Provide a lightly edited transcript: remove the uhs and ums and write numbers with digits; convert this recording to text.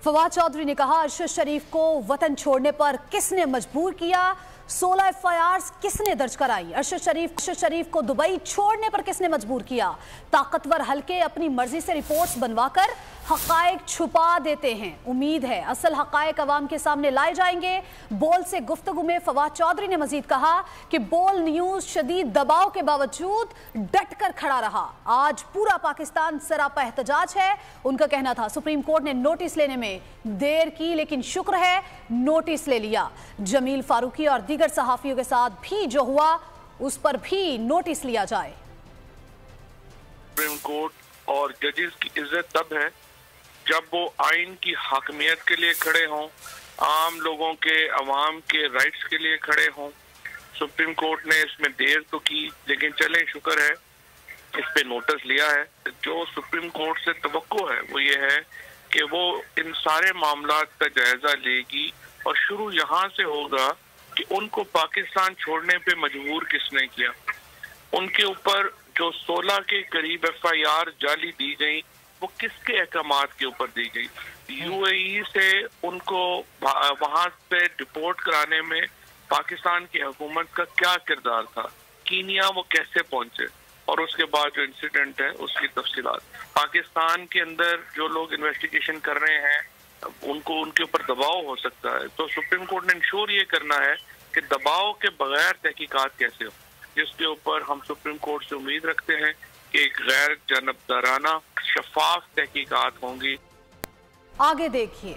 फवाद चौधरी ने कहा, अरशद शरीफ को वतन छोड़ने पर किसने मजबूर किया? 16 एफआईआर किसने दर्ज कराई? अरशद शरीफ को दुबई छोड़ने पर किसने मजबूर किया? ताकतवर हलके अपनी मर्जी से रिपोर्ट्स बनवाकर हकायक छुपा देते हैं। उम्मीद है असल हकायक अवाम के सामने लाए जाएंगे। बोल से गुफ्तगू में फवाद चौधरी ने मजीद कहा कि बोल न्यूज शदीद दबाव के बावजूद डट कर खड़ा रहा। आज पूरा पाकिस्तान सरापा एहतजाज है। उनका कहना था सुप्रीम कोर्ट ने नोटिस लेने में देर की, लेकिन शुक्र है नोटिस ले लिया। जमील फारूकी और दीगर सहाफियों के साथ भी जो हुआ उस पर भी नोटिस लिया जाए। सुप्रीम कोर्ट और जजेस की इज्जत तब है जब वो आइन की हाकमियत के लिए खड़े हों, आम लोगों के, अवाम के राइट्स के लिए खड़े हों। सुप्रीम कोर्ट ने इसमें देर तो की, लेकिन चलें शुक्र है इस पे नोटिस लिया है। जो सुप्रीम कोर्ट से तवक्को है वो ये है कि वो इन सारे मामलात का जायजा लेगी और शुरू यहाँ से होगा कि उनको पाकिस्तान छोड़ने पे मजबूर किसने किया। उनके ऊपर जो 16 के करीब एफआईआर जाली दी गई वो किसके अहकामात के ऊपर दी गई? यूएई से उनको वहां से डिपोर्ट कराने में पाकिस्तान की हुकूमत का क्या किरदार था? कीनिया वो कैसे पहुंचे? और उसके बाद जो इंसिडेंट है उसकी तफसीलात। पाकिस्तान के अंदर जो लोग इन्वेस्टिगेशन कर रहे हैं उनको उनके ऊपर दबाव हो सकता है, तो सुप्रीम कोर्ट ने इंश्योर ये करना है कि दबाव के बगैर तहकीकात कैसे हो, जिसके ऊपर हम सुप्रीम कोर्ट से उम्मीद रखते हैं कि एक गैर जानबदाराना शफाफ तहकीकात होंगी। आगे देखिए।